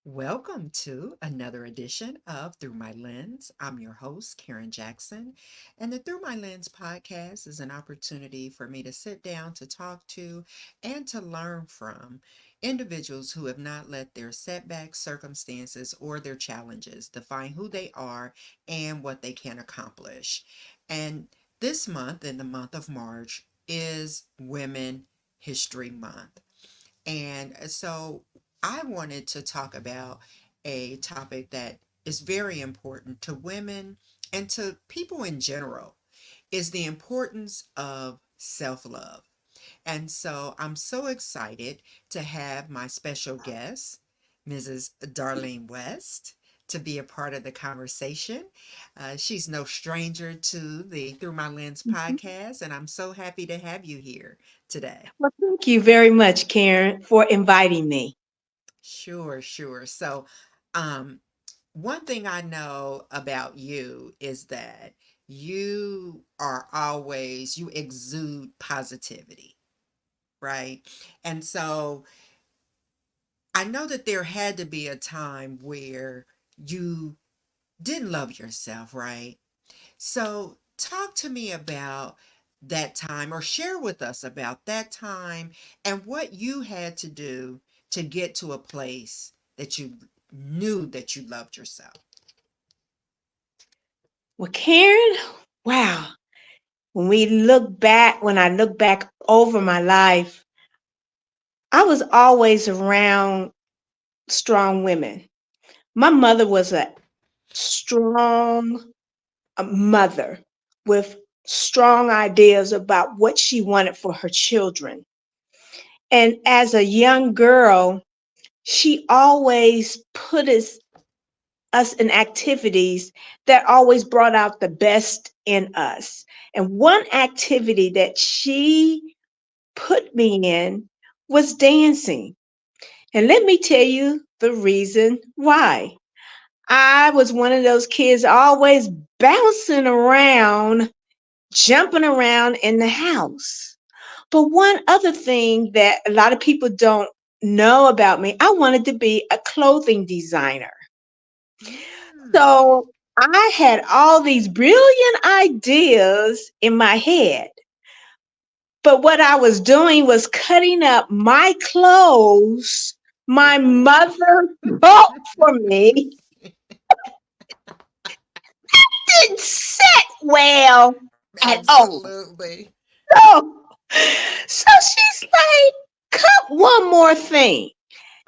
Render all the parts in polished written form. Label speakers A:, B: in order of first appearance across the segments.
A: Welcome to another edition of Through My Lens. I'm your host, Karen Jackson, and the Through My Lens podcast is an opportunity for me to sit down to talk to and to learn from individuals who have not let their setbacks, circumstances, or their challenges define who they are and what they can accomplish. And this month, in the month of March, is Women History Month. And so I wanted to talk about a topic that is very important to women and to people in general is the importance of self-love. And so I'm so excited to have my special guest, Mrs. Darlene West, to be a part of the conversation. She's no stranger to the Through My Lens
B: Mhm.
A: podcast, and I'm so happy to have you here today.
B: Well, thank you very much, Karen, for inviting me.
A: Sure, sure. So, um, one thing I know about you is that you exude positivity, right? And so I know that there had to be a time where you didn't love yourself, right? So, talk to me about that time or share with us about that time and what you had to do to get to a place that you knew that you loved yourself.
B: Well, Karen, wow. When I look back over my life, I was always around strong women. My mother was a strong mother with strong ideas about what she wanted for her children. And as a young girl, she always put us in activities that always brought out the best in us. And one activity that she put me in was dancing. And let me tell you the reason why. I was one of those kids always bouncing around, jumping around in the house. But one other thing that a lot of people don't know about me, I wanted to be a clothing designer.
A: Mm.
B: So I had all these brilliant ideas in my head. But what I was doing was cutting up my clothes my
A: Ooh.
B: mother bought for me. Didn't sit well at all.
A: Absolutely.
B: So, so she's like, cut one more thing.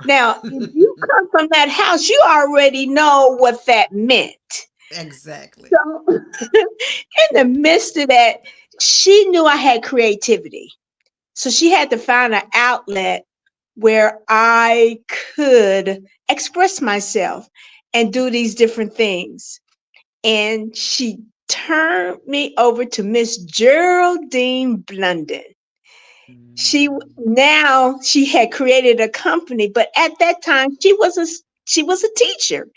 B: Now, if you come from that house, you already know what that meant.
A: Exactly.
B: So, in the midst of that, she knew I had creativity. So she had to find an outlet where I could express myself and do these different things. And she turned me over to Miss Geraldine Blunden.
A: Mm.
B: Now she had created a company, but at that time she was a teacher.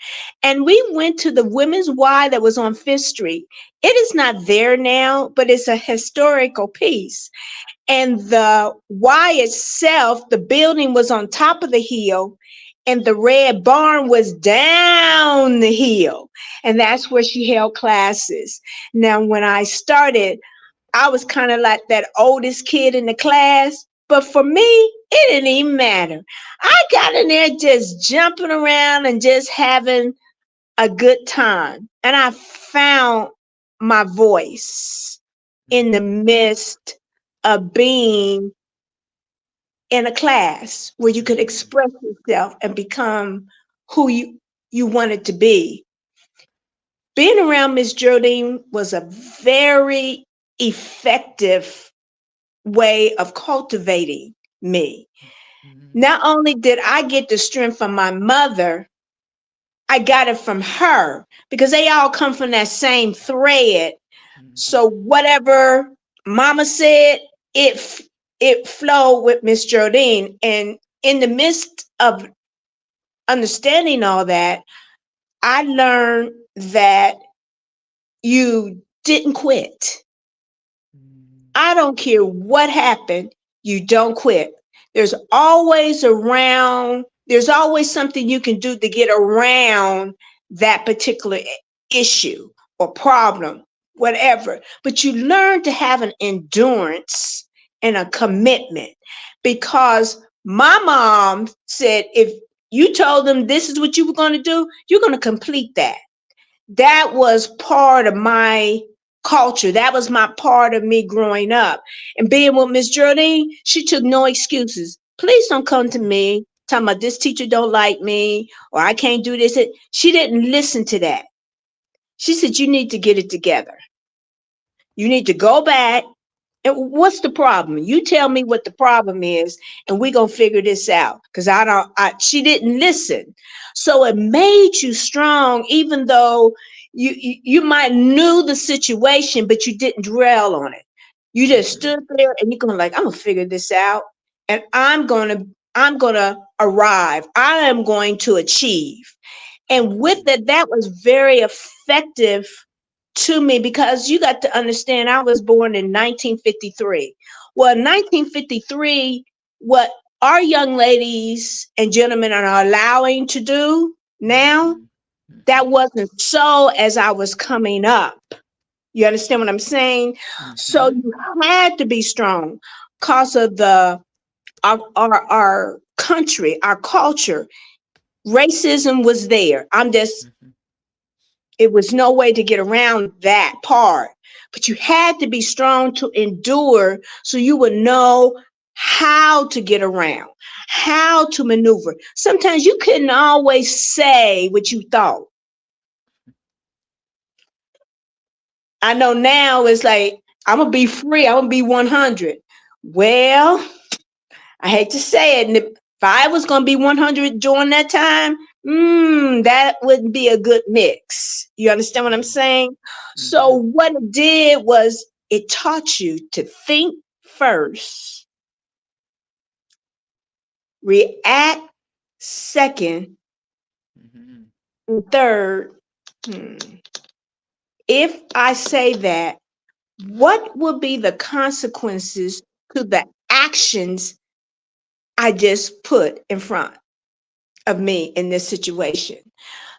B: And we went to the Women's Y that was on Fifth Street. It is not there now, but it's a historical piece. And the Y itself, the building was on top of the hill, and the red barn was down the hill. And that's where she held classes. Now, when I started, I was kind of like that oldest kid in the class. But for me, it didn't even matter. I got in there just jumping around and just having a good time. And I found my voice in the midst of being in a class where you could
A: Mhm.
B: express yourself and become who you wanted to be. Being around Miss Geraldine was a very effective way of cultivating me.
A: Mhm.
B: Not only did I get the strength from my mother, I got it from her because they all come from that same thread.
A: Mhm.
B: So whatever mama said, it flowed with Miss Geraldine. And in the midst of understanding all that, I learned that you didn't quit.
A: Mhm.
B: I don't care what happened, you don't quit. There's always something you can do to get around that particular issue or problem, whatever. But you learn to have an endurance and a commitment, because my mom said if you told them this is what you were going to do, you're going to complete that. That was part of my culture. That was my part of me growing up. And being with Miss Geraldine, she took no excuses. Please don't come to
A: Mhm.
B: me talking about this teacher don't like me or I can't do this. She didn't listen to that. She said, you need to get it together. You need to go back. And what's the problem? You tell me what the problem is, and we're gonna figure this out. Cause I don't. She didn't listen, so it made you strong, even though you might knew the situation, but you didn't dwell on it. You just
A: Mhm.
B: stood there, and you're going like, I'm gonna figure this out, and I'm gonna arrive. I am going to achieve. And with
A: Mhm.
B: that, that was very effective to me, because you got to understand I was born in 1953. Well, 1953, what our young ladies and gentlemen are allowing to do now,
A: Mhm.
B: that
A: Mhm.
B: wasn't so as I was coming up. You understand what I'm saying? So
A: Mhm.
B: you had to be strong because of our country, our culture. Racism was there.
A: Mhm.
B: It was no way to get around that part. But you had to be strong to endure so you would know how to get around, how to maneuver. Sometimes you couldn't always say what you thought. I know now it's like, I'm going to be free, I'm going to be 100. Well, I hate to say it. And if I was going to be 100 during that time, that wouldn't be a good mix. You understand what I'm saying? So
A: Mhm.
B: what it did was it taught you to think first, react second,
A: Mhm.
B: and third. Hmm, if I say that, what will be the consequences to the actions I just put in front of me in this situation?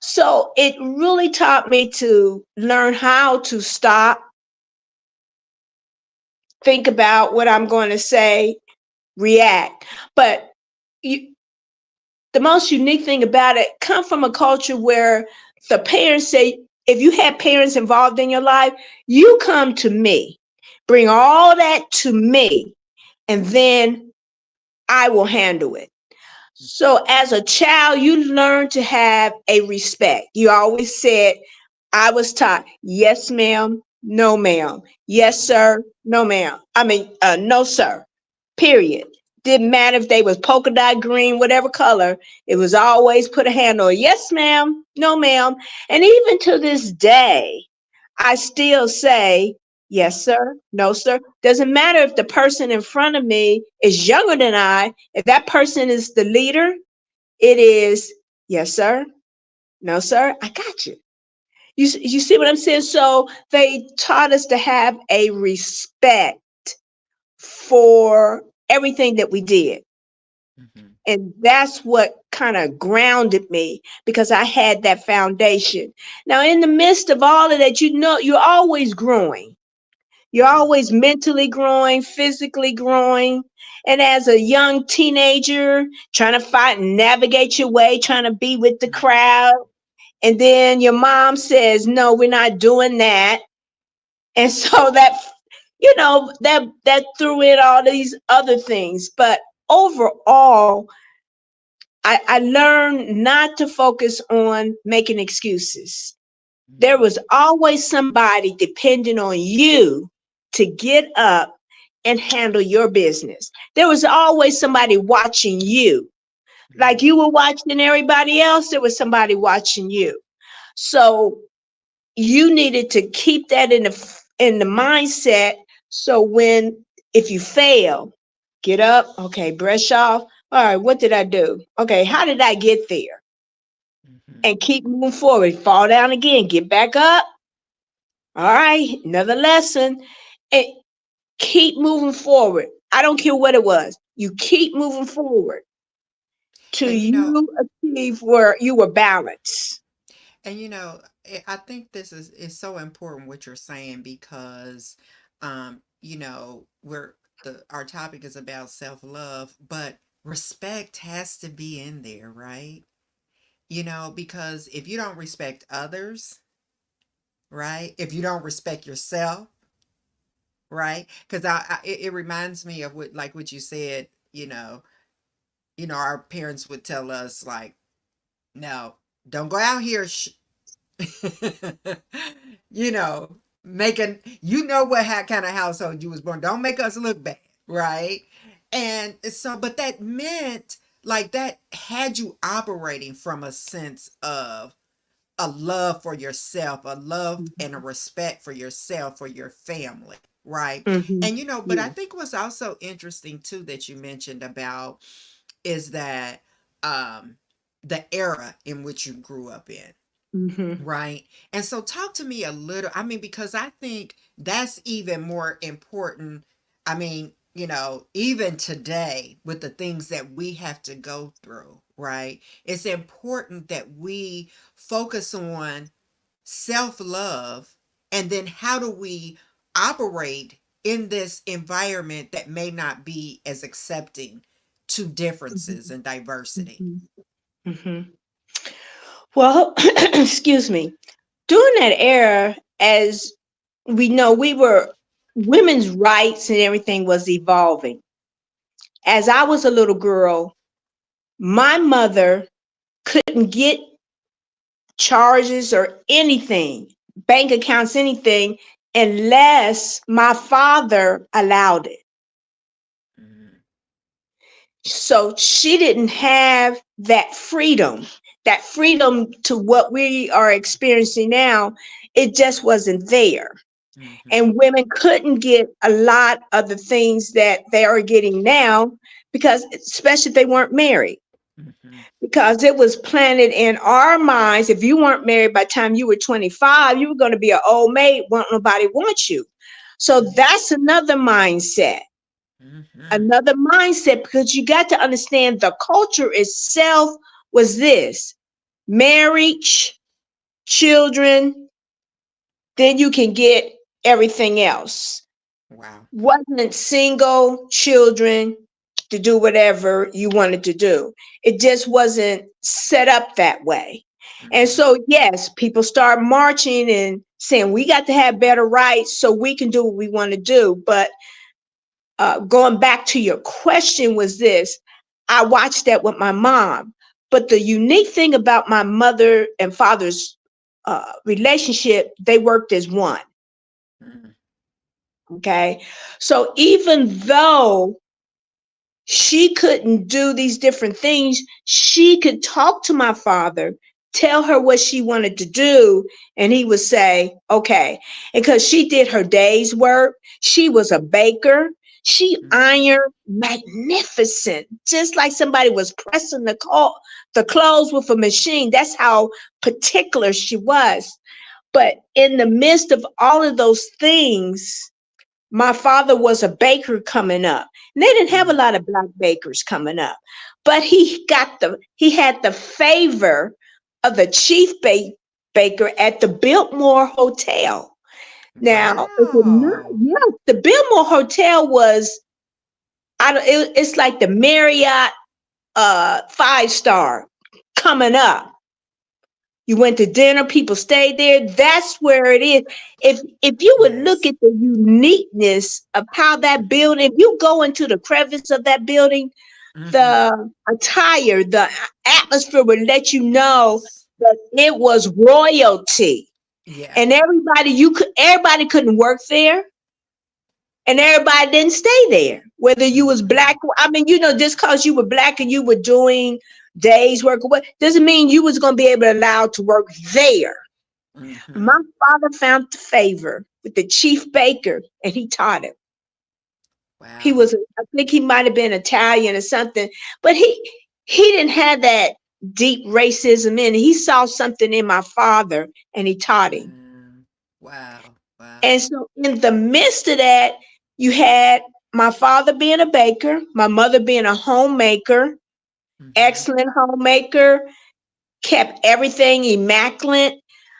B: So it really taught me to learn how to stop, think about what I'm going to say, react. But you, the most unique thing about it come from a culture where the parents say, if you had parents involved in your life, you come to me, bring all that to me, and then I will handle it. So as a child, you learn to have a respect. You always said, I was taught, yes, ma'am, no, ma'am. Yes,
A: Mhm.
B: sir, no, ma'am. No, sir. Period. Didn't matter if they was polka dot green, whatever color. It was always put a hand on, yes, ma'am, no, ma'am. And even to this day, I still say, yes, sir, no, sir. Doesn't matter if the person in front of me is younger than I, if that person is the leader, it is, yes, sir, no, sir, I got you. You see what I'm saying? So they taught us to have a respect for everything that we did.
A: Mhm.
B: And that's what kind of grounded me, because I had that foundation. Now, in the midst of all of that, you're always growing. You're
A: Mhm.
B: always mentally growing, physically growing. And as a young teenager, trying to fight and navigate your way, trying to be with the
A: Mhm.
B: crowd. And then your mom says, no, we're not doing that. And so that threw in all these other things. But overall, I learned not to focus on making excuses. There
A: Mhm.
B: was always somebody depending on you to get up and handle your business. There was always somebody watching you. Like you
A: Mhm.
B: were watching everybody else, there was somebody watching you. So you needed to keep that in the mindset. So when, if you fail, get up, okay, brush off. All right, what did I do? Okay, how did I get there?
A: Mhm.
B: And keep moving forward. Fall down again, get back up. All right, another lesson. And keep moving forward. I don't care what it was. You keep moving forward till
A: And
B: you achieve where you were balanced.
A: I think this is so important what you're saying because we're the our topic is about self-love, but respect has to be in there, right? Because if you don't respect others, right? If you don't respect yourself, right? Because it reminds me of what you said, our parents would tell us like, no, don't go out here you know, making what kind of household you was born. Don't make us look bad, right? And so, but that meant like that had you operating from a sense of a love for yourself, a love and a respect for yourself, for your family, right?
B: Mm-hmm.
A: And but I
B: Yeah.
A: think what's also interesting too that you mentioned about is that um the era in which you grew up in.
B: Mm-hmm.
A: Right. And so talk to me a little. I mean, because I think that's even more important. I mean, even today with the things that we have to go through, right? It's important that we focus on self love and then how do we operate in this environment that may not be as accepting to differences and diversity.
B: Mm-hmm. Hmm. Well, excuse me. During that era, as we know, we were women's rights and everything was evolving. As I was a little girl, my mother couldn't get charges or anything, bank accounts, anything, unless my father allowed it.
A: Mm,
B: So she didn't have that freedom to what we are experiencing now. It just wasn't there.
A: mhm,
B: And women couldn't get a lot of the things that they are getting now because, especially if they weren't married,
A: mhm,
B: because it was planted in our minds. If you weren't married by the time you were 25, you were going to be an old maid. Won't nobody want you. So
A: mm,
B: that's another mindset.
A: mhm,
B: Another mindset, because you got to understand the culture itself was this: marriage, children, then you can get everything else.
A: wow.
B: Wasn't single, children, to do whatever you wanted to do. It just wasn't set up that way. And
A: Mhm,
B: so, yes, people start marching and saying we got to have better rights so we can do what we want to do. But going back to your question, was this: I watched that with my mom. But the unique thing about my mother and father's relationship, they worked as one.
A: mm,
B: Okay. So even though she couldn't do these different things, she could talk to my father, tell her what she wanted to do, and he would say, okay. And because she did her day's work, she was a baker. She
A: mm,
B: ironed magnificent, just like somebody was pressing the clothes with a machine. That's how particular she was. But in the midst of all of those things, my father was a baker coming up. And they didn't have a
A: mm,
B: lot of black bakers coming up, but he had the favor of the baker at the Biltmore Hotel. Now,
A: wow.
B: yes, the Biltmore Hotel was, it's like the Marriott 5-star coming up. You went to dinner, people stayed there. That's where it is. If you would look
A: Yes.
B: at the uniqueness of how that building, if you go into the crevice of that building,
A: Mhm.
B: the attire, the atmosphere would let you know
A: Yes.
B: that it was royalty.
A: Yeah.
B: And everybody couldn't work there, and everybody didn't stay there. Whether you was black,
A: Mhm.
B: I mean, just cause you were black and you were doing days work or what, doesn't mean you was gonna be able to allow to work there. My
A: Mhm.
B: father found favor with the chief baker and he taught him. He
A: Wow.
B: was, I think he might have been Italian or something, but he didn't have that deep racism in it. He saw something in my father and he taught him.
A: Mm. Wow.
B: And
A: Wow.
B: so in the midst of that, you had My father being a baker, my mother being a homemaker,
A: Mhm.
B: excellent homemaker, kept everything immaculate.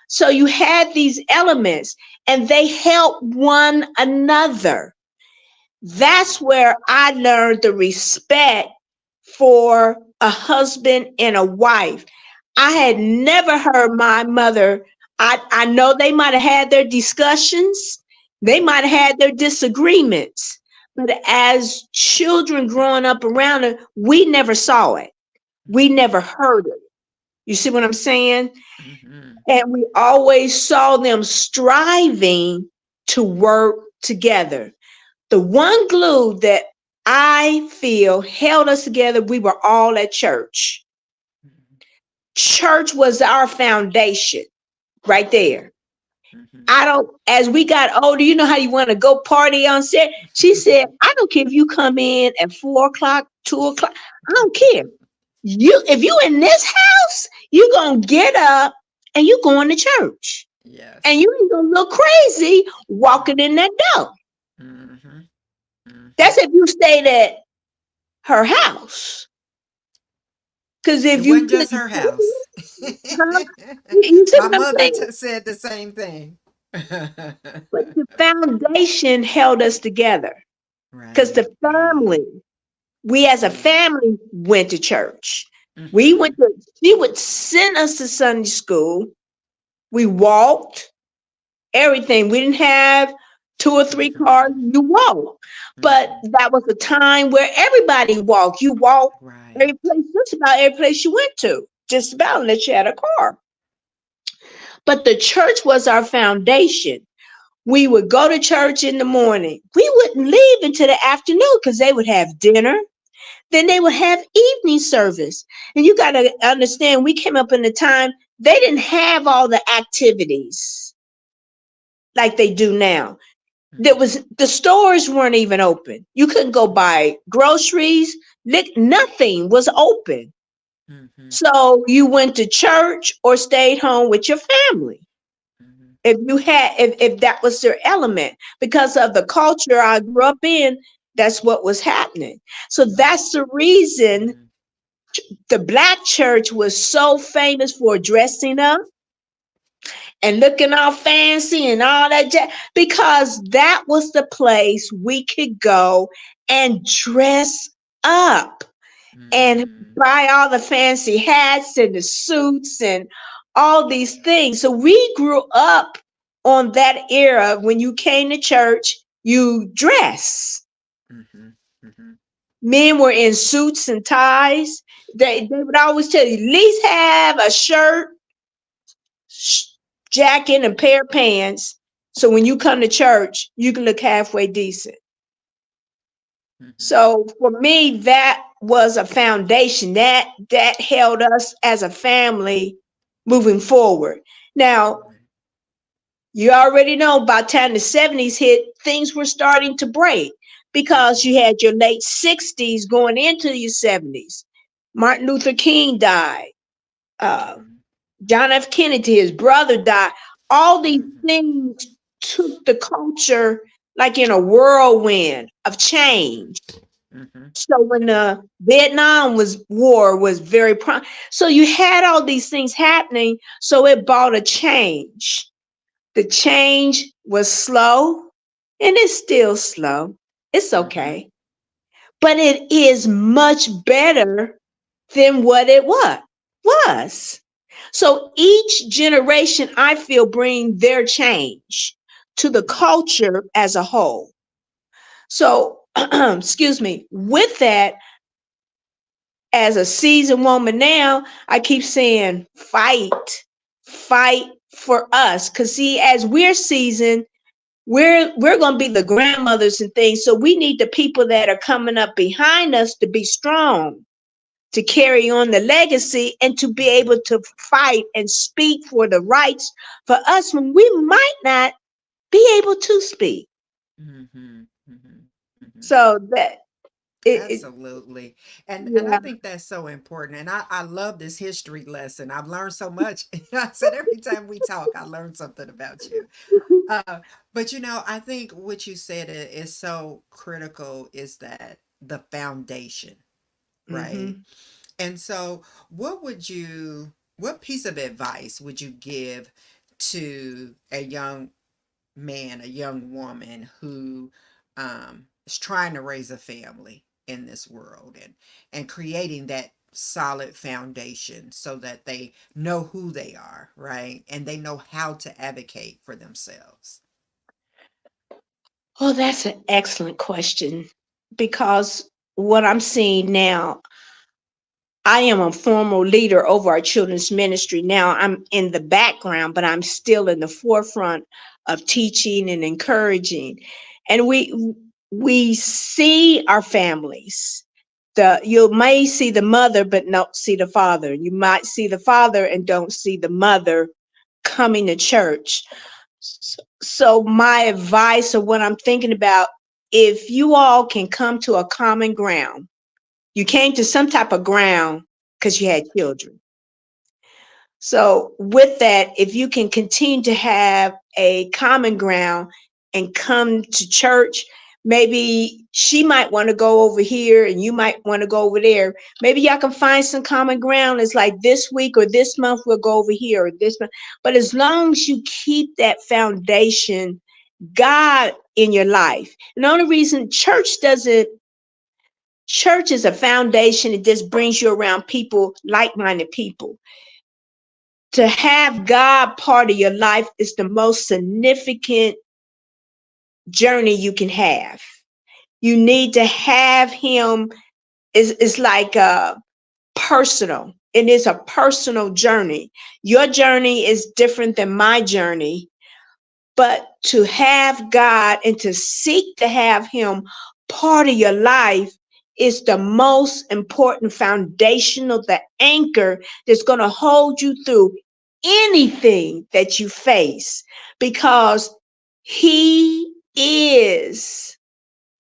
B: So you had these elements and they help one another.
A: Right.
B: That's where I learned the respect for a husband and a wife. I had
A: Mhm.
B: never heard my mother. I know they might have had their discussions, they
A: Mhm.
B: might have had their disagreements, but as children growing up around her, we never saw it. We
A: Mhm.
B: never heard it. You see what I'm saying?
A: Mhm.
B: And we always saw them striving to work together. The one glue that I feel held us together, we were all at church.
A: Mhm.
B: Church was our foundation right there.
A: Mhm.
B: I don't, as we got older, you know how you want to go party on set? She said, I don't care if you come in at 4 o'clock, 2 o'clock. I don't care. If you in this house, you going to get up and you going to church. And
A: Yes.
B: you ain't going to look crazy walking in that door.
A: Mhm. Mhm.
B: That's if you stayed at her house. Because
A: It
B: if you
A: wasn't just
B: couldn't,
A: her house.
B: huh? You see
A: My
B: what I'm
A: mother
B: saying?
A: said the same thing.
B: But the foundation held us together. Because
A: Right,
B: the
A: right.
B: family, we as a
A: Mm.
B: family went to church. We went
A: Mhm.
B: to, she would send us to Sunday school. We walked everything. We didn't have two or three cars.
A: Mhm.
B: You walked. But
A: Mhm.
B: that was a time where everybody walked. You walked every
A: Right.
B: place, just about every place you went to, just about unless you had a car. But the church was our foundation. We would go to church in the morning. We wouldn't leave until the afternoon because they would have dinner. Then they would have evening service. And you got to understand, we came up in a time they didn't have all the activities like they do now. There
A: Mhm.
B: was the stores weren't even open. You couldn't go
A: Mhm.
B: buy groceries. Nothing was open.
A: Mhm.
B: So you went to church or stayed home with your family.
A: Mhm.
B: If that was their element because of the culture I grew up in, that's what was happening. So
A: Right.
B: that's the reason
A: Mhm.
B: the black church was so famous for dressing up and looking all fancy and all that because that was the place we could go and dress up and
A: Mhm.
B: buy all the fancy hats and the suits and all these things. So we grew up on that era. When you came to church, you dress.
A: Mhm. Mhm.
B: Men were in suits and ties. They would always tell you, at least have a shirt, sh- jacket, and pair of pants. So when you come to church, you can look halfway decent.
A: Mhm.
B: So for me, that was a foundation that held us as a family moving forward. Now,
A: Right.
B: you already know by the time the 70s hit, things were starting to break because
A: Mhm.
B: you had your late 60s going into your 70s. Martin Luther King died. Uh,
A: Mhm.
B: John F. Kennedy, his brother died. All these
A: Mhm.
B: things took the culture like in a whirlwind of
A: Mhm.
B: change.
A: Mhm.
B: So when
A: Mhm.
B: the Vietnam was war was very prime, so you had all these things happening. So it brought a change. The change was slow, and it's still slow. It's
A: Mhm.
B: okay, but it is much better than what it was. So each generation, I feel, bring their change to the
A: Mhm.
B: culture as a whole. So, excuse me. With that, as a seasoned woman now, I keep saying fight for us. Cause see, as we're seasoned, we're gonna be the grandmothers and things. So we need the people that are coming up behind us to be strong, to carry on the legacy and to be able
A: Mhm.
B: to fight and speak for the rights for us when we might not be able to speak.
A: Mhm. Mhm. Mhm.
B: So that it
A: Absolutely. And I
B: yeah.
A: think that's so important. And I love this history lesson. I've learned so much. I said every time we talk, I learn something about you. uh, but I think what you said is so critical is that the foundation, right?
B: Hmm.
A: And so, what piece of advice would you give to a young man, a young woman who is trying to raise a family in this world and creating that solid foundation so that they know who they are, right? And they know how to advocate for themselves.
B: Oh, that's an excellent question because what I'm seeing now, I am a formal leader over our children's ministry. Now I'm in the background, but I'm still in the forefront of teaching and encouraging. And we see our families. You may see the mother but not see the father. You might see the father and don't see the mother coming to church. So my advice or what I'm thinking about, if you all can come to a common ground, you came to some type of ground because you had children. So, with that, if you can continue to have a common ground and come to church, maybe she might want to go over here and you might want to go over there. Maybe y'all can find some common ground. It's like this week or this month we'll go over here or this month. But as long as you keep that foundation, God in your life. And the only reason church is a foundation. It just brings you around people, like-minded people. To have God part of your life is the most significant journey you can have. You need to have him. It's like personal. It is a personal journey. Your journey is different than my journey. But to have God and to seek to have him part of your life is the most important foundational, the anchor that's going to hold you through anything that you face because he is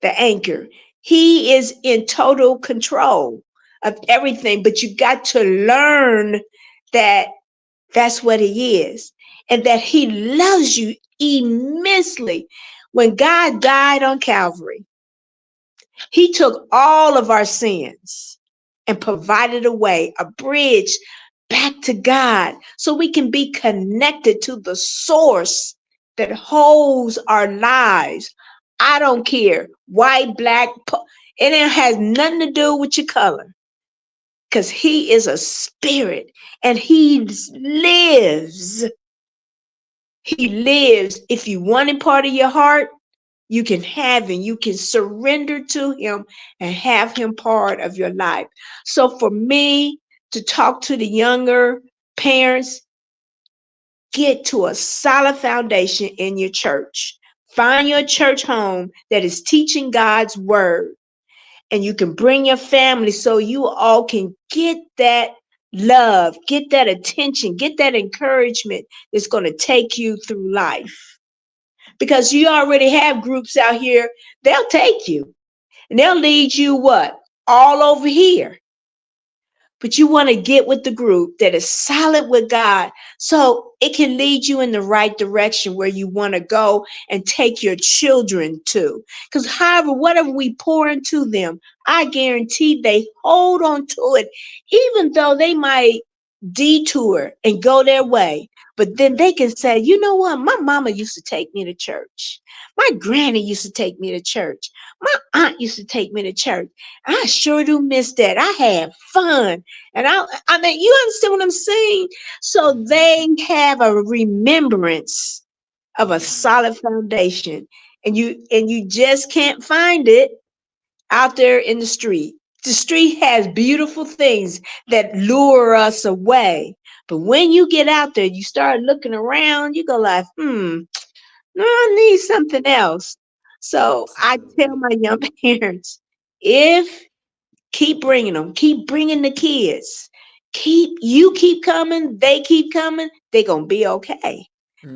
B: the anchor. He is in total control of everything, but you got to learn that that's what he is. And that he loves you immensely. When God died on Calvary, he took all of our sins and provided a way, a bridge back to God so we can be connected to the source that holds our lives. I don't care, white, black, and it has nothing to do with your color because he is a spirit and he lives. He lives. If you want him part of your heart, you can have him. You can surrender to him and have him part of your life. So for me to talk to the younger parents, get to a solid foundation in your church. Find your church home that is teaching God's word and you can bring your family so you all can get that love, get that attention, get that encouragement that's going to take you through life. Because you already have groups out here, they'll take you and they'll lead you what? All over here. But you want to get with the group that is solid with God so it can lead you in the right direction where you want to go and take your children to. Because, however, whatever we pour into them, I guarantee they hold on to it, even though they might detour and go their way. But then they can say, you know what? My mama used to take me to church. My granny used to take me to church. My aunt used to take me to church. I sure do miss that. I had fun. And I mean, you understand what I'm saying? So they
A: Mm-hmm.
B: have a remembrance of a
A: Mm-hmm.
B: solid foundation. And you just can't find it out there in the street. The street has beautiful things that lure us away. But when you get out there, you start looking around, you go like, no, I need something else. So I tell
A: Absolutely.
B: my young parents, if keep bringing them, keep bringing the kids, keep coming, they keep coming, they gonna be okay.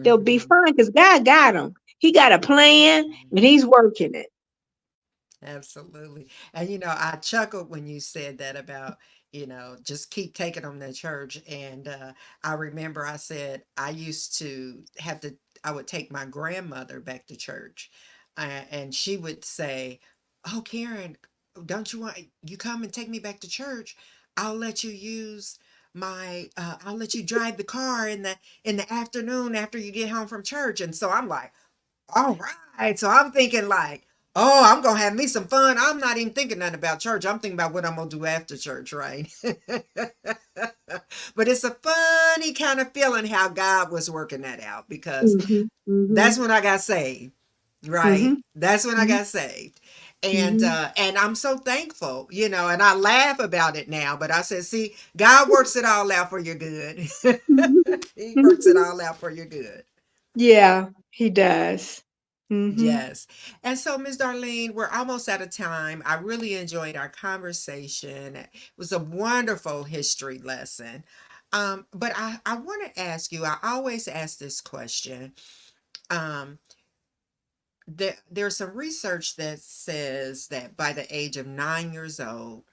B: They'll be
A: Mm-hmm.
B: fine because God got them. He got a plan and He's working it.
A: Absolutely. And I chuckled when you said that about, just keep taking them to church. And I remember I said I used to have to, I would take my grandmother back to church, and she would say, "Oh, Karen, don't you want you come and take me back to church? I'll let you use I'll let you drive the car in the afternoon after you get home from church." And so I'm like, all right. So I'm thinking like, oh, I'm gonna have me some fun. I'm not even thinking nothing about church. I'm thinking about what I'm gonna do after church, right? But it's a funny kind of feeling how God was working that out, because
B: Mhm.
A: that's
B: Mhm.
A: when I got saved, right?
B: Mhm.
A: That's when I
B: Mhm.
A: got saved.
B: Mhm.
A: And I'm so thankful, and I laugh about it now, but I said, see, God works it all out for your good. He works it
B: Mhm.
A: all out for your good.
B: Yeah, he does. Mhm.
A: Yes. And so, Ms. Darlene, we're almost out of time. I really enjoyed our conversation. It was a wonderful history lesson. But I want to ask you, I always ask this question. Um, there's some research that says that by the age of 9 years old,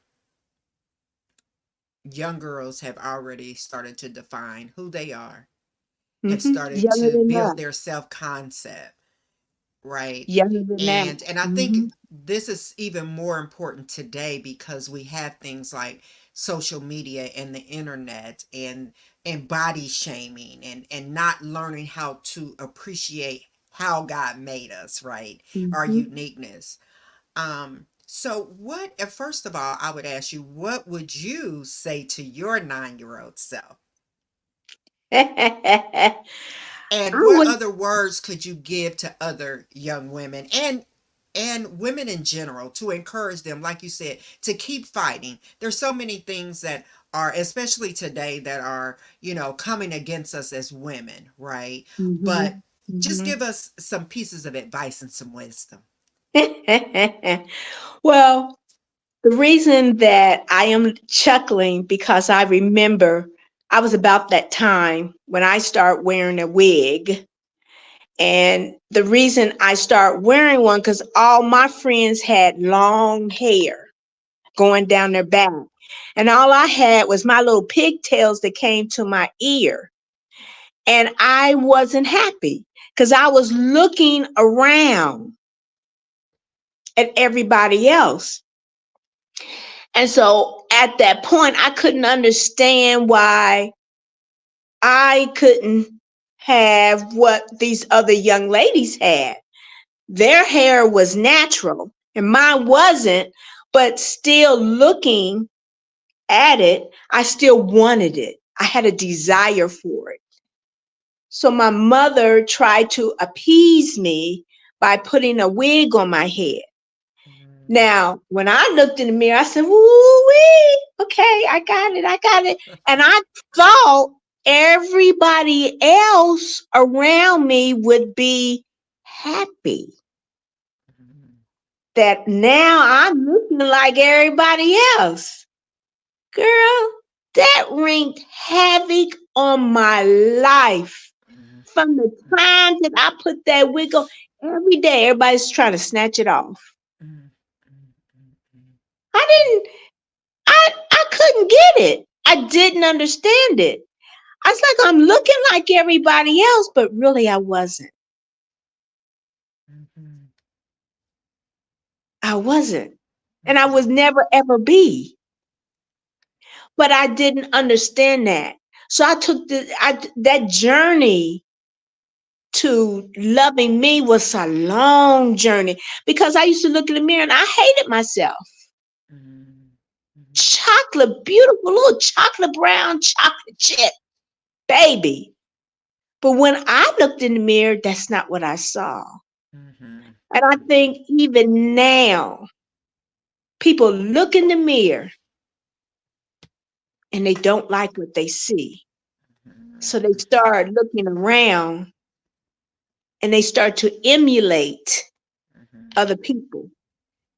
A: young girls have already started to define who they are, have
B: Mhm.
A: started
B: Younger
A: to
B: than
A: build
B: that.
A: their self-concept. Right.
B: Younger than that.
A: And I think
B: Mhm.
A: this is even more important today because we have things like social media and the internet and body shaming and not learning how to appreciate how God made us, right? Our
B: Mhm.
A: uniqueness. So what, first of all, I would ask you, what would you say to your 9-year-old self?
B: I
A: And what
B: would.
A: other words could you give to other young women and women in general to encourage them, like you said, to keep fighting? There's so many things that are, especially today, that are, coming against us as women, right? But
B: Mhm.
A: just
B: Mhm.
A: give us some pieces of advice and some wisdom.
B: Well, the reason that I am chuckling because I remember I was about that time when I start wearing a wig. And the reason I start wearing one because all my friends had long hair going down their back. And all I had was my little pigtails that came to my ear. And I wasn't happy because I was looking around at everybody else. And so at that point, I couldn't understand why I couldn't have what these other young ladies had. Their hair was natural and mine wasn't, but still looking at it, I still wanted it. I had a desire for it. So my mother tried to appease me by putting a wig on my head.
A: Mhm.
B: Now, when I looked in the mirror, I said, woo wee, okay, I got it, I got it. And I thought everybody else around me would be happy
A: Mhm.
B: that now I'm looking like everybody else. Girl, that wreaked havoc on my life.
A: Mhm.
B: From the time that I put that wig on, every day everybody's trying to snatch it off.
A: Mhm. Mhm. Mhm.
B: I didn't, I couldn't get it. I didn't understand it. I was like, I'm looking like everybody else, but really I wasn't.
A: Mhm.
B: I wasn't. And I was
A: Mhm.
B: never ever be. But I didn't understand that. So I took that journey to loving me was a long journey because I used to look in the mirror and I hated myself.
A: Mhm. Mhm.
B: Chocolate, beautiful little chocolate brown chocolate chip, baby. But when I looked in the mirror, that's not what I saw.
A: Mhm.
B: And I
A: Mhm.
B: think even now, people look in the mirror and they don't like what they see. So they
A: Mhm.
B: start looking around and they start to emulate
A: Mhm.
B: other people.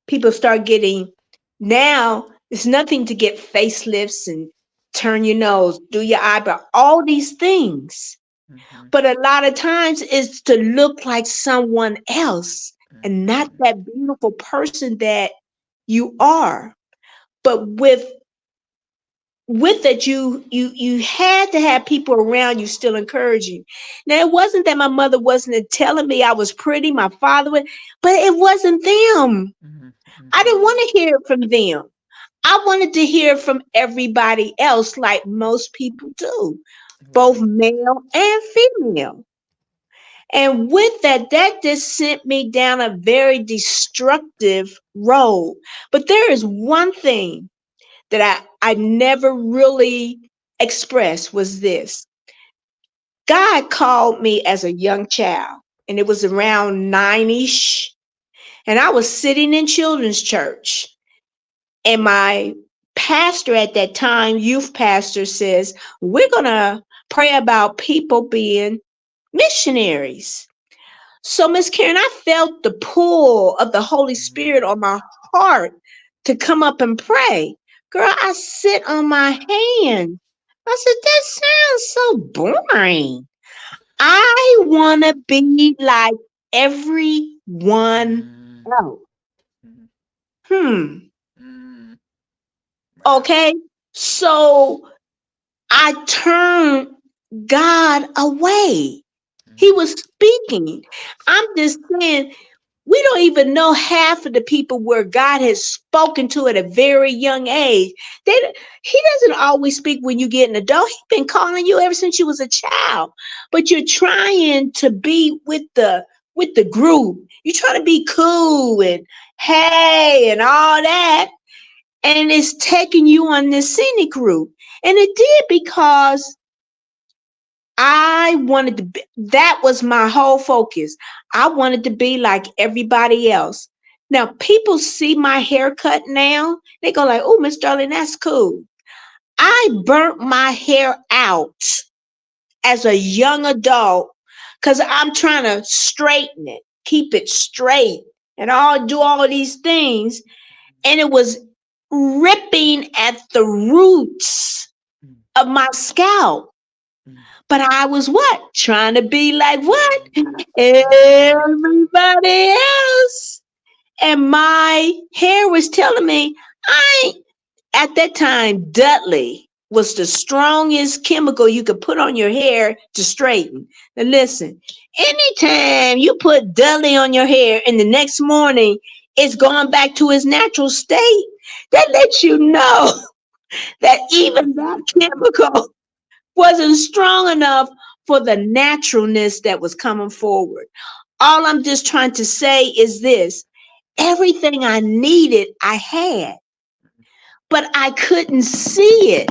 B: People start getting, now it's nothing to get facelifts and turn your nose, do your eyebrow, all these things.
A: Mhm.
B: But a lot of times it's to look like someone else and not
A: Mhm.
B: that beautiful person that you are. But with with that, you had to have people around you still encouraging. Now, it wasn't that my mother wasn't telling me I was pretty, my father was, but it wasn't them.
A: Mhm,
B: I
A: mhm.
B: didn't want to hear it from them. I wanted to hear from everybody else, like most people do, both
A: Right.
B: male and female. And with that, that just sent me down a very destructive road. But there is one thing that I never really expressed was this. God called me as a young child, and it was around 9-ish, and I was sitting in children's church, and my pastor at that time, youth pastor, says, we're going to pray about people being missionaries. So, Miss Karen, I felt the pull of the Holy Spirit on my heart to come up and pray. Girl, I sit on my hand. I said, that sounds so boring. I want to be like everyone
A: Mm,
B: else.
A: mm,
B: Hmm.
A: mm. Wow.
B: Okay. So I turned God away. He
A: Mhm,
B: was speaking. I'm just saying, we don't even know half of the people where God has spoken to at a very young age. They, he doesn't always speak when you get an adult. He's been calling you ever since you was a child. But you're trying to be with the group. You're trying to be cool and hey and all that. And it's taking you on this scenic route. And it did because I wanted to be, that was my whole focus. I wanted to be like everybody else. Now, people see my haircut now. They go like, oh, Miss Darlene, that's cool. I burnt my hair out as a young adult because I'm trying to straighten it, keep it straight, and all do all of these things. And it was ripping at the roots
A: mm,
B: of my scalp.
A: mm.
B: But I was what? Trying to be like what?
A: Everybody.
B: Everybody else. And my hair was telling me, I ain't, at that time, Dudley was the strongest chemical you could put on your hair to straighten. Now listen, anytime you put Dudley on your hair and the next morning it's gone back to its natural state, that lets you know that even that chemical wasn't strong enough for the naturalness that was coming forward. All I'm just trying to say is this: everything I needed, I had, but I couldn't see it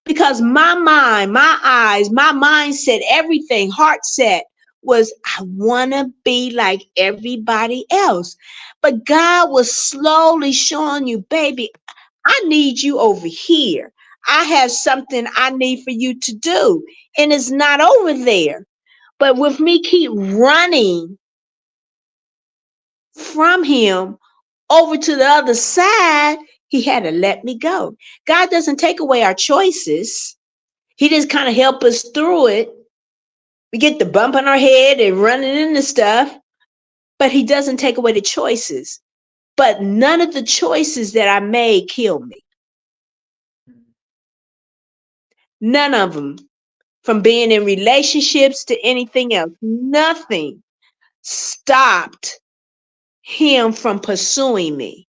B: because my mind, my eyes, my mindset, everything, heart set was I want to be like everybody else. But God was slowly showing you, baby, I need you over here. I have something I need for you to do. And it's not over there. But with me keep running from him over to the other side, he had to let me go. God doesn't take away our choices. He just kind of help us through it. We get the bump on our head and running into stuff, but he doesn't take away the choices. But none of the choices that I made killed me.
A: Mm,
B: None of them. From being in relationships to anything else. Nothing stopped him from pursuing me.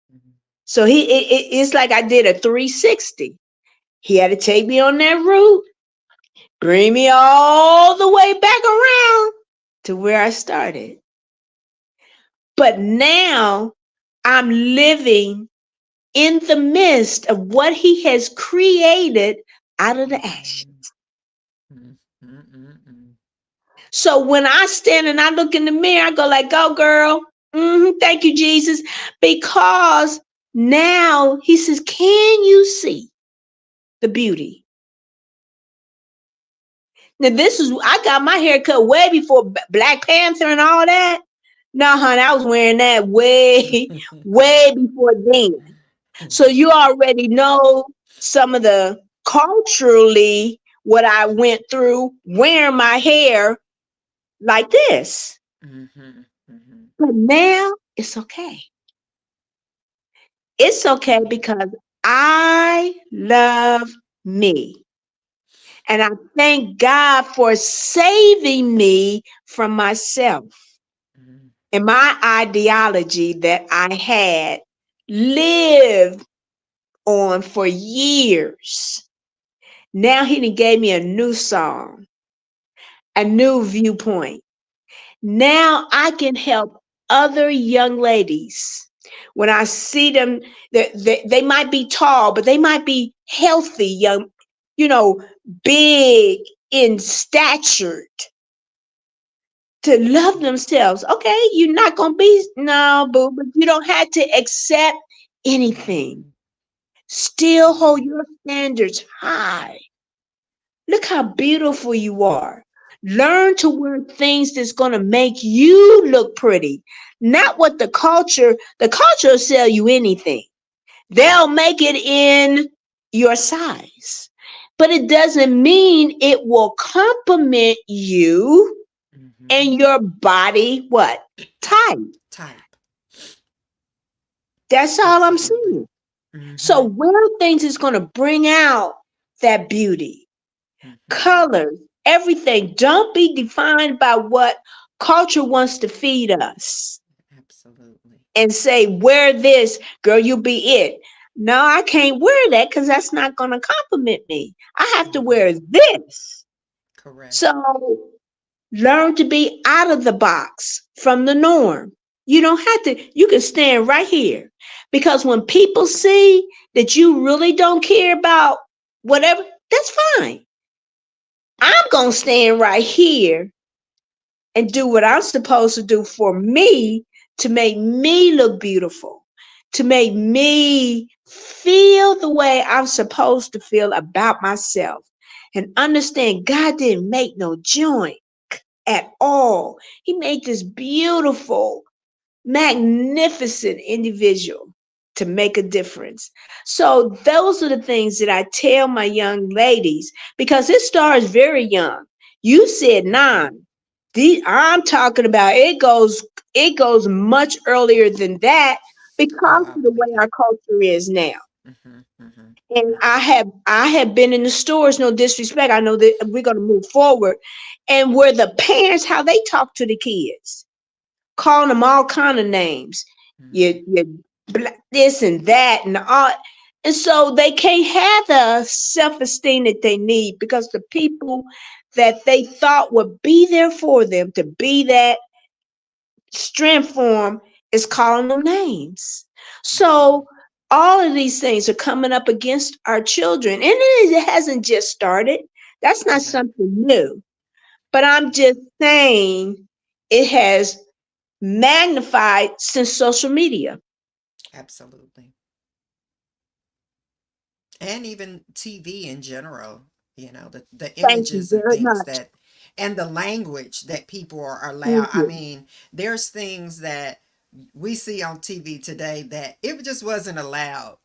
A: mhm,
B: So it's like I did a 360. He had to take me on that route, bring me all the way back around to where I started. But now I'm living in the midst of what he has created out of the ashes.
A: mhm, mm, mm, mm, mm.
B: So when I stand and I look in the mirror, I go like, "Go, girl! Thank you, Jesus," because now He says, "Can you see the beauty?" Now this is I got my hair cut way before Black Panther and all that. No, honey, I was wearing that way, way before then. So you already know some of the culturally what I went through wearing my hair like this.
A: Mhm, mhm.
B: But now it's okay. It's okay
A: Okay.
B: because I love me. And I thank God for saving me from myself
A: Mhm.
B: and my ideology that I had lived on for years. Now he done gave me a new song, a new viewpoint. Now I can help other young ladies. When I see them, they might be tall, but they might be healthy, young, you know, big in stature, to love
A: Mhm.
B: themselves. Okay, you're not gonna be no boo, but you don't have to accept anything.
A: Mhm.
B: Still hold
A: Right.
B: your standards high. Look how beautiful you are. Learn to wear things that's gonna make you look pretty. Not what the culture will sell you anything. They'll make it in your size. But it doesn't mean it will compliment you
A: Mhm.
B: and your body what? Type.
A: Type.
B: That's all I'm
A: Absolutely.
B: saying. So
A: Mhm.
B: wear things is gonna bring out that beauty.
A: Mhm.
B: Colors, everything. Don't be defined by what culture wants to feed us
A: Absolutely.
B: and say, wear this, girl, you'll be it. No, I can't wear that because that's not gonna compliment me. I have to
A: Mhm.
B: wear this.
A: Correct.
B: So learn to be out of the box from the norm. You don't have to, you can stand right here. Because when people see that you really don't care about whatever, that's fine. I'm going to stand right here and do what I'm supposed to do for me to make me look beautiful, to make me feel the way I'm supposed to feel about myself. And understand God didn't make no joint at all. He made this beautiful, magnificent individual to make a difference. So those are the things that I tell my young ladies because it starts very young. You said
A: Mhm.
B: 9. I'm talking about it goes much earlier than that
A: Oh,
B: because
A: I
B: of the way
A: believe it.
B: our culture is now.
A: Mhm. Mhm.
B: And I
A: Mhm.
B: have I have been in the stores, no disrespect. I know that we're gonna move forward. And where the parents, how they talk to the kids, calling them all kind of names.
A: Mhm.
B: You this and that and all. And so they can't have the self-esteem that they need because the people that they thought would be there for them to be that strength for them is calling them names. So
A: Mhm.
B: all of these things are coming up against our children. And it hasn't just started. That's not
A: Correct.
B: something new. But I'm
A: Right.
B: just saying it has magnified since social media.
A: Absolutely. And even TV in general, the
B: Thank you
A: images and
B: very
A: things
B: much.
A: that and the language that people are allowed.
B: Thank
A: I
B: you.
A: mean, there's things that we see on TV today that it just wasn't allowed.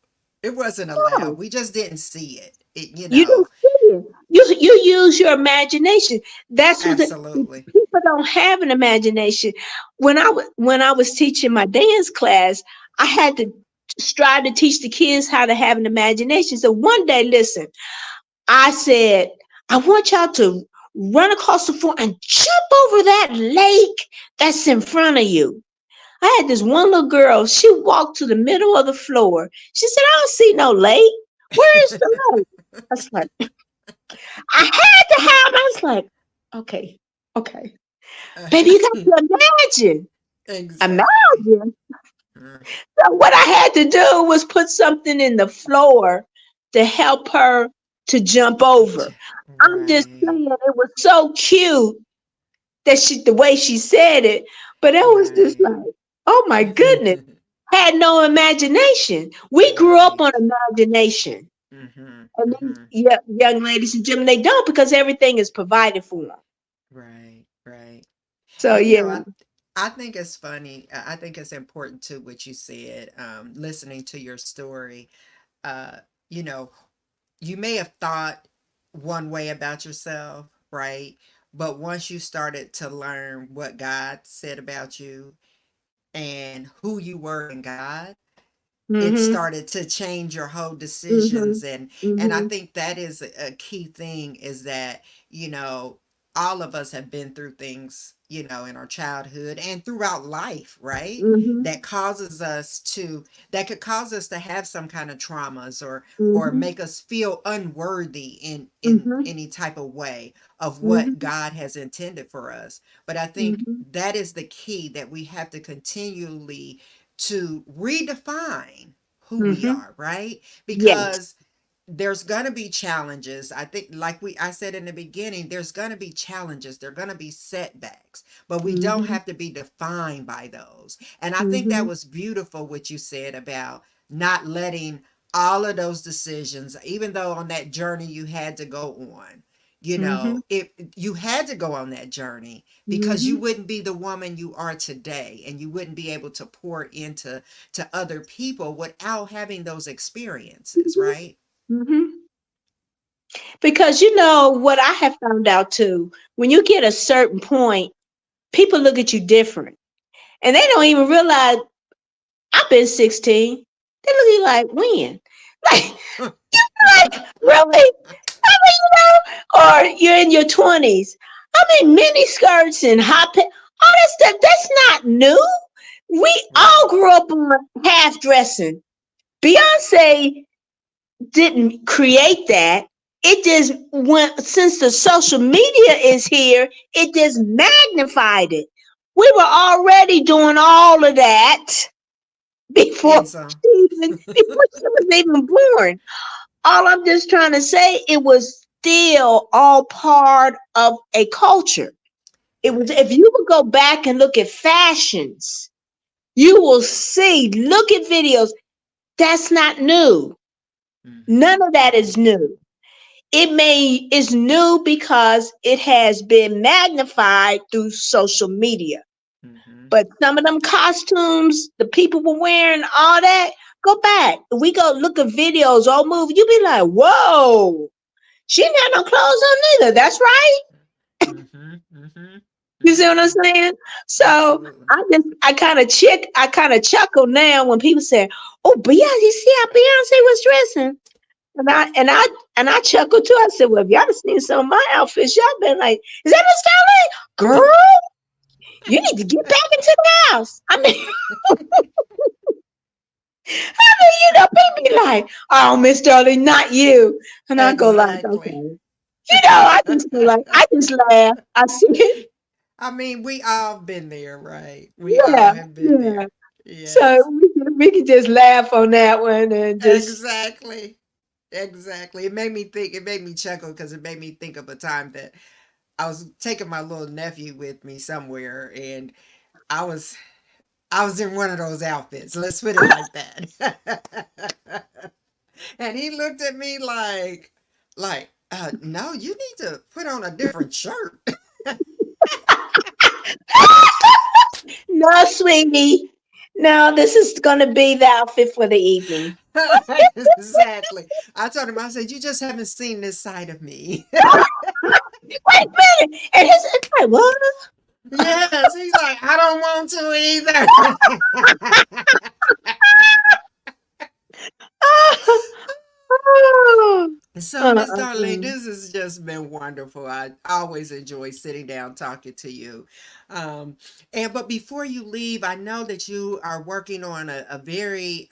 A: It wasn't allowed.
B: No,
A: We just didn't see it.
B: you don't see it. You use your imagination. That's what
A: Absolutely.
B: people don't have an imagination. When I was teaching my dance class, I had to strive to teach the kids how to have an imagination. So one day, listen, I said, I want y'all to run across the floor and jump over that lake that's in front of you. I had this one little girl. She walked to the middle of the floor. She said, I don't see no lake. Where is the lake? I was like, I had to have. I was like, okay, okay. Baby, you got to imagine.
A: Exactly.
B: Imagine.
A: Mm.
B: So what I had to do was put something in the floor to help her to jump over. I'm just
A: Right.
B: saying it was so cute that the way she said it, but it was just
A: Right.
B: like, oh my goodness, had no imagination. We grew up
A: Right.
B: on imagination,
A: Mhm.
B: and these
A: Mhm.
B: young ladies and gentlemen, they don't because everything is provided for them.
A: Right. Right.
B: So
A: And
B: yeah,
A: I think it's funny. I think it's important too what you said. Listening to your story, uh, you know, you may have thought one way about yourself, right? But once you started to learn what God said about you and who you were in God, it
B: Mhm.
A: started to change your whole decisions.
B: Mhm.
A: And I
B: Mhm.
A: think that is a key thing, is that, you know, all of us have been through things, you know, in our childhood and throughout life, right?
B: Mhm.
A: That causes us to, that could cause us to have some kind of traumas, or
B: Mhm.
A: make us feel unworthy in
B: Mhm.
A: any type of way of what
B: Mhm.
A: God has intended for us. But I think
B: Mhm.
A: that is the key, that we have to continually to redefine who we
B: Mhm.
A: are, right?
B: Yes.
A: Because there's going to be challenges. I think, like I said in the beginning, there's going to be challenges, there're going to be setbacks, but we don't
B: Mhm.
A: have to be defined by those. And I think that
B: Mhm.
A: was beautiful what you said about not letting all of those decisions, even though on that journey you had to go on, you know,
B: Mhm.
A: if you had to go on that journey, because you
B: Mhm.
A: wouldn't be the woman you are today, and you wouldn't be able to pour into to other people without having those experiences,
B: Mhm.
A: right?
B: Mhm. Because you know what I have found out too, when you get a certain point, people look at you different. And they don't even realize I've been 16. They look at you like, when? Like, like, really? I mean, or you're in your 20s. I mean, mini skirts and all that stuff, that's not new. We all
A: Right.
B: grew up on half dressing. Beyonce didn't create that. It just went, since the social media is here, it just magnified it. We were already doing all of that
A: And
B: before
A: so,
B: before she was even born. All I'm just trying to say, it was still all part of a culture. It was,
A: right.
B: if you would go back and look at fashions, you will see, look at videos. That's not new.
A: Mm-hmm.
B: None of that
A: Mm-hmm.
B: is new. It may is new because it has been magnified through social media.
A: Mm-hmm.
B: But some of them costumes, the people were wearing, all that, go back. We go look at videos, old movies, you be like, whoa, she didn't have no clothes on either. That's right.
A: Mm-hmm. Mm-hmm.
B: You see what I'm
A: Mm-hmm.
B: saying? So
A: Absolutely.
B: I kind of chuckle now when people say, "Oh, Beyonce, you see how Beyonce was dressing?" And I chuckle too. I said, "Well, if y'all seen some of my outfits, y'all been like, is that Miss Darlene? Girl, you need to get back into the house." I mean, people be like, "Oh, Miss Darlene, not you," and I go like, "Okay."
A: Exactly.
B: I just laugh. I see it.
A: I mean, we all been there, right? We all
B: Yeah,
A: have been
B: yeah.
A: there.
B: So
A: Yes.
B: we can just laugh on that one and just
A: Exactly. Exactly. It made me think, it made me chuckle, because it made me think of a time that I was taking my little nephew with me somewhere, and I was I was in one of those outfits. Let's put it like that. And he looked at me no, you need to put on a different shirt.
B: no, sweetie. No, this is gonna be the outfit for the evening.
A: Exactly. I told him, I said, you just haven't seen this side of me.
B: Wait a minute. And it's like, what?
A: Yes. He's like, I don't want to either.
B: Oh,
A: So,
B: uh,
A: Miss
B: uh,
A: Darlene,
B: uh.
A: this has just been wonderful. I always enjoy sitting down talking to you. Um, but before you leave, I know that you are working on a very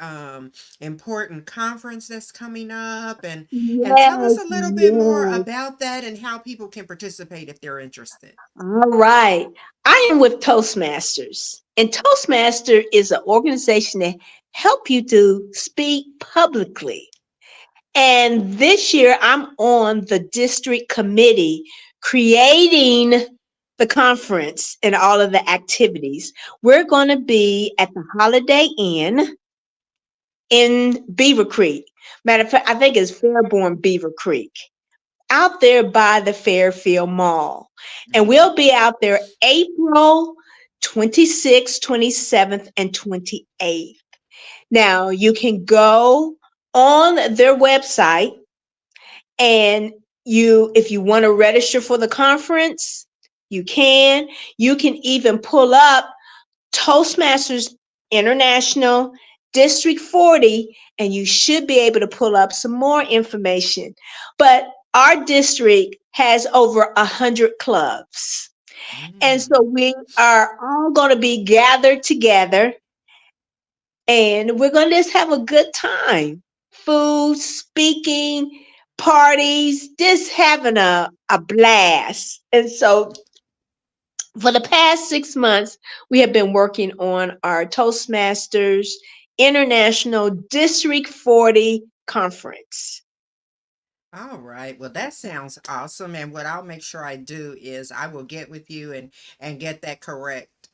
A: important conference that's coming up, and tell us
B: Yes,
A: a little bit more
B: yes.
A: about that and how people can participate if they're interested.
B: All right. I am with Toastmasters. And Toastmaster is an organization that help you to speak publicly. And this year I'm on the district committee creating the conference and all of the activities. We're going to be at the Holiday Inn in Beaver Creek. Matter of fact, I think it's Fairborn Beaver Creek, out there by the Fairfield Mall. And
A: Okay.
B: we'll be out there April 26th, 27th, and 28th. Now, you can go on their website, and if you want to register for the conference, you can. You can even pull up Toastmasters International District 40, and you should be able to pull up some more information. But our district has over 100 clubs. And so
A: Mm.
B: we are all going to be gathered together and we're going to just have a good time. Food, speaking, parties, just having a blast. And so for the past 6 months, we have been working on our Toastmasters International District 40 Conference.
A: All right. Well, that sounds awesome. And what I'll make sure I do is I will get with you and get that correct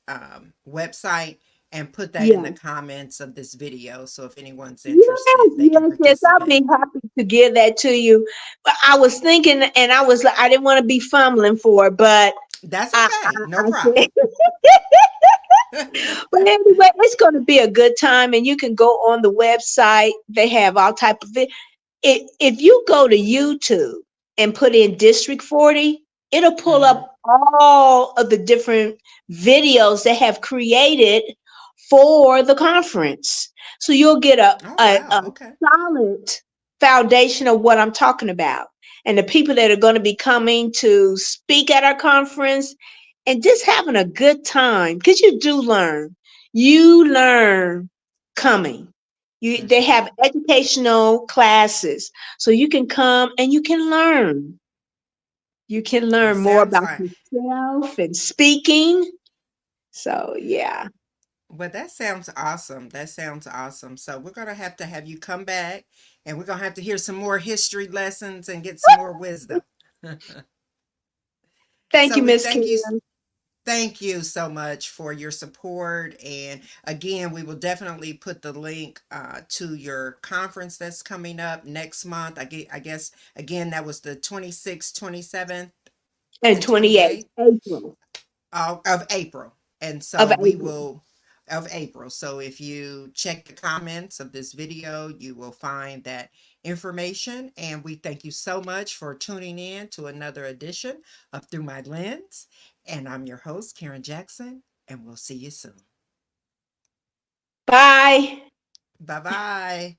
A: website and put that in the
B: Yes.
A: comments of this video. So if anyone's
B: Yes,
A: interested, they can
B: yes, yes. I'll
A: participate.
B: be happy to give that to you. But I was thinking, and I was like, I didn't want to be fumbling for it, but
A: That's
B: I,
A: okay. No
B: I said,
A: problem.
B: but anyway, it's going to be a good time, and you can go on the website. They have all type of if you go to YouTube and put in District 40, it'll pull
A: Hmm.
B: up all of the different videos they have created for the conference. So you'll get
A: Oh,
B: a
A: wow. Okay.
B: solid foundation of what I'm talking about. And the people that are going to be coming to speak at our conference and just having a good time because you do learn. You learn coming. They
A: Hmm.
B: have educational classes, so you can come and you can learn. You can
A: Well,
B: learn more
A: sounds
B: about
A: like
B: yourself and speaking. So yeah,
A: Well, that sounds awesome. That sounds awesome. So we're gonna have to have you come back, and we're gonna have to hear some more history lessons and get some more wisdom.
B: thank
A: So
B: you,
A: we
B: Miss
A: thank you.
B: Kim.
A: Thank you so much for your support. And again, we will definitely put the link to your conference that's coming up next month. I guess, again, that was the 26th, 27th,
B: And
A: and
B: 28th
A: 28th
B: April
A: of April. And
B: of
A: so we
B: April.
A: will, of April. So if you check the comments of this video, you will find that information. And we thank you so much for tuning in to another edition of Through My Lens. And I'm your host, Karen Jackson, and we'll see you soon.
B: Bye.
A: Bye bye.